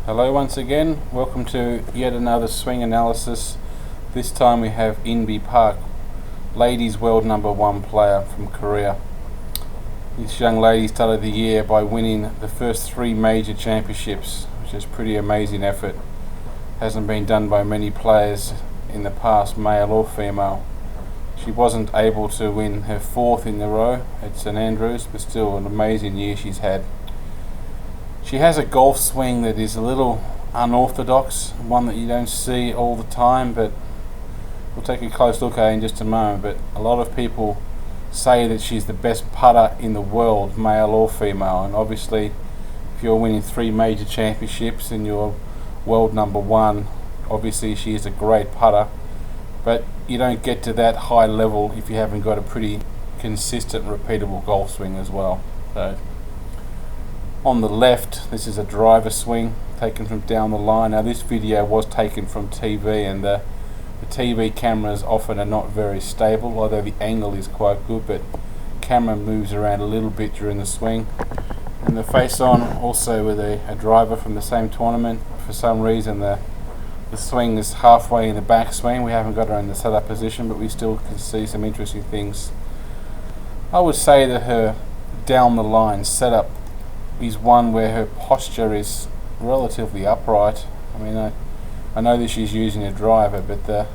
Hello once again, welcome to yet another swing analysis. This time we have Inbee Park, ladies world #1 player from Korea. This young lady started the year by winning the first 3 major championships, which is a pretty amazing effort. Hasn't been done by many players in the past, male or female. She wasn't able to win her 4th in a row at St Andrews, but still an amazing year she's had. She has a golf swing that is a little unorthodox, one that you don't see all the time, but we'll take a close look at it in just a moment. But a lot of people say that she's the best putter in the world, male or female, and obviously if you're winning 3 major championships and you're world #1, obviously she is a great putter, but you don't get to that high level if you haven't got a pretty consistent, repeatable golf swing as well. So on the left, this is a driver swing taken from down the line. Now this video was taken from TV, and the TV cameras often are not very stable, although the angle is quite good, but camera moves around a little bit during the swing. And the face on also with a driver from the same tournament. For some reason the swing is halfway in the backswing. We haven't got her in the setup position, but we still can see some interesting things. I would say that her down the line setup is one where her posture is relatively upright. I mean, I know that she's using a driver, but the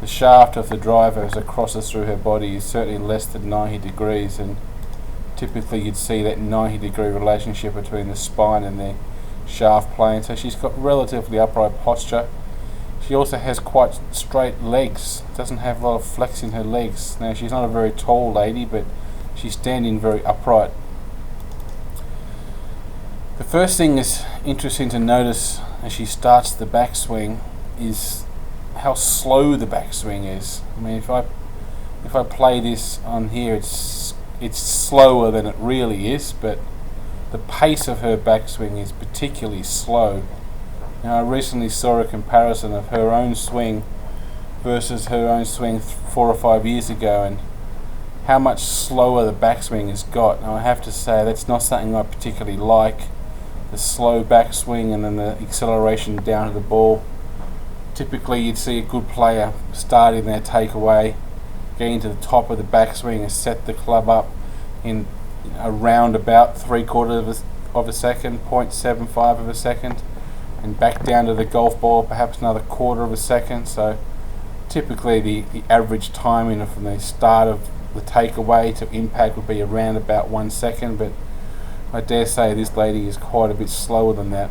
shaft of the driver as it crosses through her body is certainly less than 90 degrees, and typically you'd see that 90-degree relationship between the spine and the shaft plane. So she's got relatively upright posture. She also has quite straight legs, doesn't have a lot of flex in her legs. Now she's not a very tall lady, but she's standing very upright. The first thing that's interesting to notice as she starts the backswing is how slow the backswing is. I mean, if I play this on here, it's slower than it really is, but the pace of her backswing is particularly slow. Now, I recently saw a comparison of her own swing versus her own swing 4 or 5 years ago, and how much slower the backswing has got. Now, I have to say that's not something I particularly like. The slow backswing and then the acceleration down to the ball. Typically you'd see a good player starting their takeaway, getting to the top of the backswing and set the club up in around about 3/4 of a second, 0.75 of a second, and back down to the golf ball perhaps another 1/4 of a second. So typically the average timing from the start of the takeaway to impact would be around about 1 second, but I dare say this lady is quite a bit slower than that.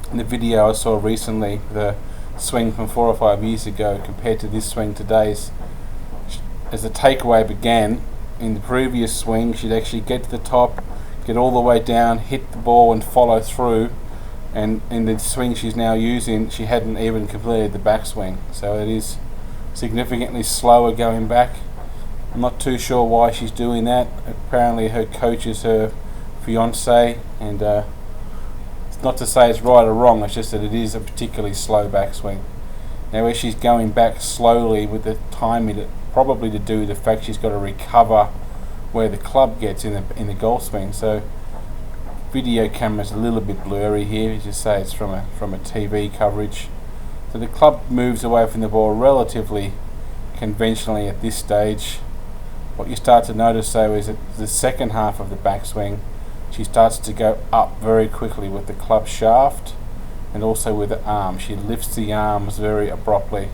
In the video I saw recently, the swing from 4 or 5 years ago compared to this swing today's, as the takeaway began, in the previous swing she'd actually get to the top, get all the way down, hit the ball and follow through, and in the swing she's now using she hadn't even completed the backswing. So it is significantly slower going back. I'm not too sure why she's doing that. Apparently her coach is her fiance, and it's not to say it's right or wrong, it's just that it is a particularly slow backswing. Now where she's going back slowly with the timing, probably to do with the fact she's got to recover where the club gets in the golf swing. So video camera's a little bit blurry here, as you say, it's from a TV coverage. So the club moves away from the ball relatively conventionally at this stage. What you start to notice though is that the second half of the backswing, she starts to go up very quickly with the club shaft and also with the arm. She lifts the arms very abruptly.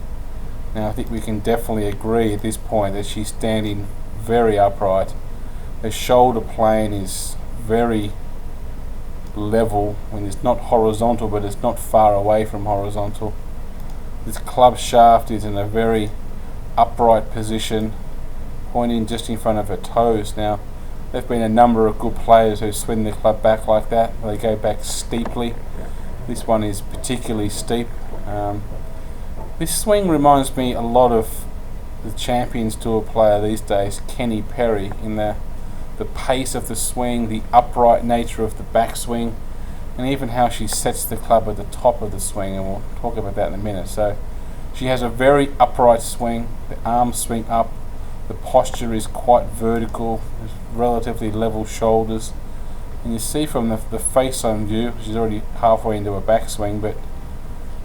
Now I think we can definitely agree at this point that she's standing very upright. Her shoulder plane is very level, when it's not horizontal, but it's not far away from horizontal. This club shaft is in a very upright position, pointing just in front of her toes. Now there have been a number of good players who swing the club back like that. They go back steeply. This one is particularly steep. This swing reminds me a lot of the Champions Tour player these days, Kenny Perry, in the pace of the swing, the upright nature of the backswing, and even how she sets the club at the top of the swing, and we'll talk about that in a minute. So she has a very upright swing, the arms swing up, the posture is quite vertical, relatively level shoulders, And you see from the face-on view, she's already halfway into her backswing, but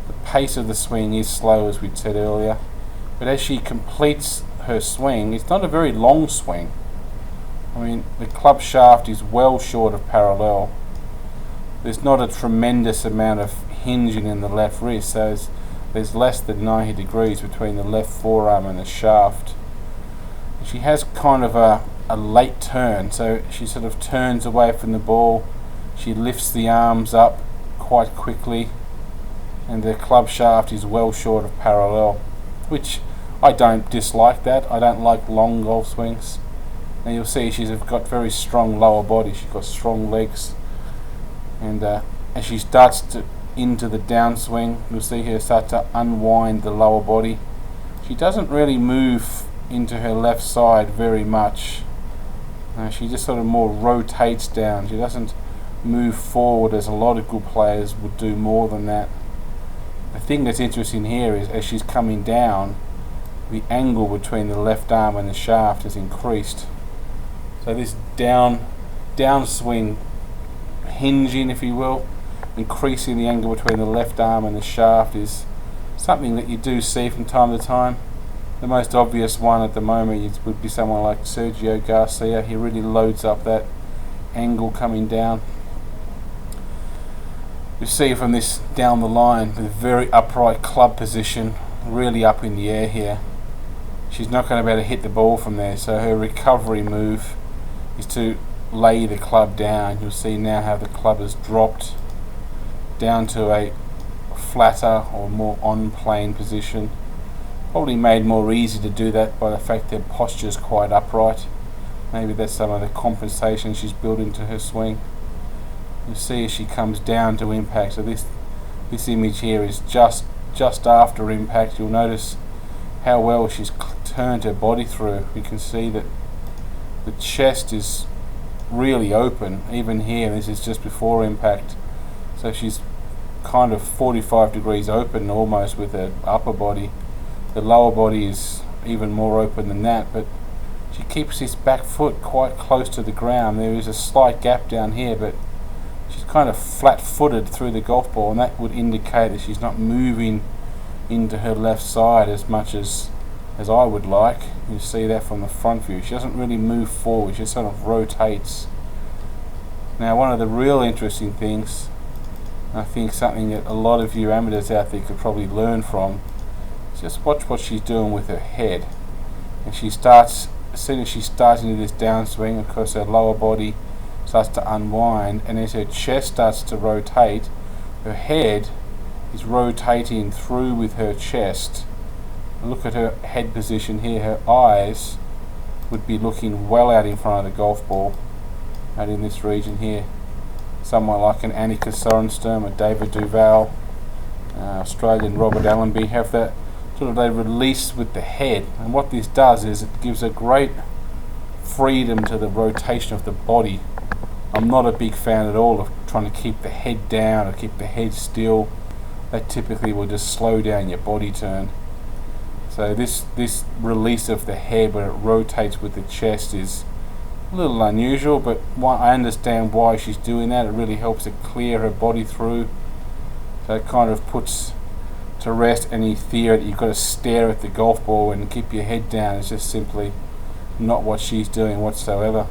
the pace of the swing is slow, as we'd said earlier. But as she completes her swing, it's not a very long swing. I mean, the club shaft is well short of parallel. There's not a tremendous amount of hinging in the left wrist, so there's less than 90 degrees between the left forearm and the shaft. She has kind of a late turn, so she sort of turns away from the ball. She lifts the arms up quite quickly, and the club shaft is well short of parallel, which I don't dislike that. I don't like long golf swings. Now you'll see she's got very strong lower body. She's got strong legs, and as she starts into the downswing, you'll see her start to unwind the lower body. She doesn't really move into her left side very much. She just sort of more rotates down. She doesn't move forward as a lot of good players would do more than that. The thing that's interesting here is as she's coming down, the angle between the left arm and the shaft has increased. So this downswing hinging, if you will, increasing the angle between the left arm and the shaft is something that you do see from time to time. The most obvious one at the moment would be someone like Sergio Garcia. He really loads up that angle coming down. You see from this down the line, the very upright club position, really up in the air here. She's not going to be able to hit the ball from there, so her recovery move is to lay the club down. You'll see now how the club has dropped down to a flatter or more on-plane position. Probably made more easy to do that by the fact their posture is quite upright. Maybe that's some of the compensation she's built into her swing. You see as she comes down to impact. So this image here is just after impact. You'll notice how well she's turned her body through. You can see that the chest is really open. Even here, this is just before impact. So she's kind of 45 degrees open almost with her upper body. The lower body is even more open than that, but she keeps this back foot quite close to the ground. There is a slight gap down here, but she's kind of flat-footed through the golf ball, and that would indicate that she's not moving into her left side as much as I would like. You see that from the front view. She doesn't really move forward, she just sort of rotates. Now one of the real interesting things, I think something that a lot of you amateurs out there could probably learn from, just watch what she's doing with her head. And she starts, as soon as she starts into this downswing, of course her lower body starts to unwind, and as her chest starts to rotate, her head is rotating through with her chest. Look at her head position here. Her eyes would be looking well out in front of the golf ball, out in this region here. Someone like an Annika Sorenstam or David Duval, Australian Robert Allenby have that sort of they release with the head, and what this does is it gives a great freedom to the rotation of the body. I'm not a big fan at all of trying to keep the head down or keep the head still. That typically will just slow down your body turn. So this release of the head when it rotates with the chest is a little unusual, but I understand why she's doing that. It really helps to clear her body through. So it kind of puts to rest any fear that you've got to stare at the golf ball and keep your head down. It's just simply not what she's doing whatsoever.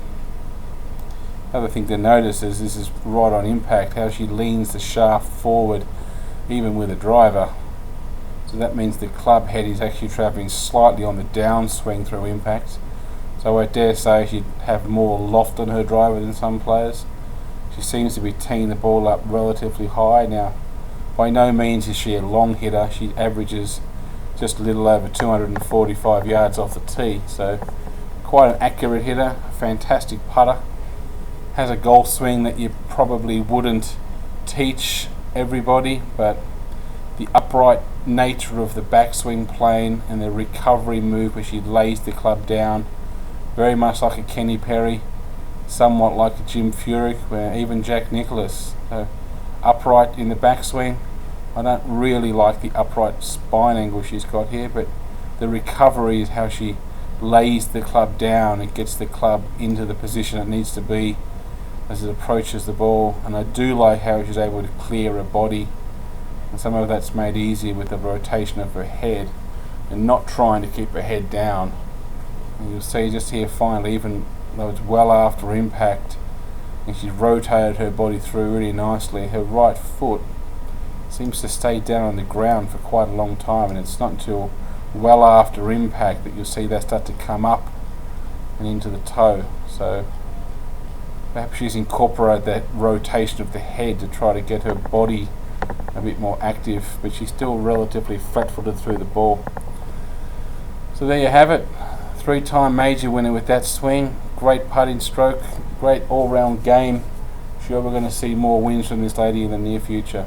Other thing to notice is this is right on impact, how she leans the shaft forward even with a driver. So that means the club head is actually travelling slightly on the downswing through impact. So I dare say she'd have more loft on her driver than some players. She seems to be teeing the ball up relatively high. Now, by no means is she a long hitter. She averages just a little over 245 yards off the tee. So quite an accurate hitter, a fantastic putter. Has a golf swing that you probably wouldn't teach everybody, but the upright nature of the backswing plane and the recovery move where she lays the club down, very much like a Kenny Perry, somewhat like a Jim Furyk, where even Jack Nicklaus. So upright in the backswing. I don't really like the upright spine angle she's got here, but the recovery is how she lays the club down and gets the club into the position it needs to be as it approaches the ball, and I do like how she's able to clear her body, and some of that's made easier with the rotation of her head and not trying to keep her head down. And you'll see just here finally, even though it's well after impact and she's rotated her body through really nicely, her right foot seems to stay down on the ground for quite a long time, and it's not until well after impact that you'll see that start to come up and into the toe. So perhaps she's incorporated that rotation of the head to try to get her body a bit more active, but she's still relatively flat-footed through the ball. So there you have it, 3-time major winner with that swing. Great putting stroke, great all-round game. Sure we're going to see more wins from this lady in the near future.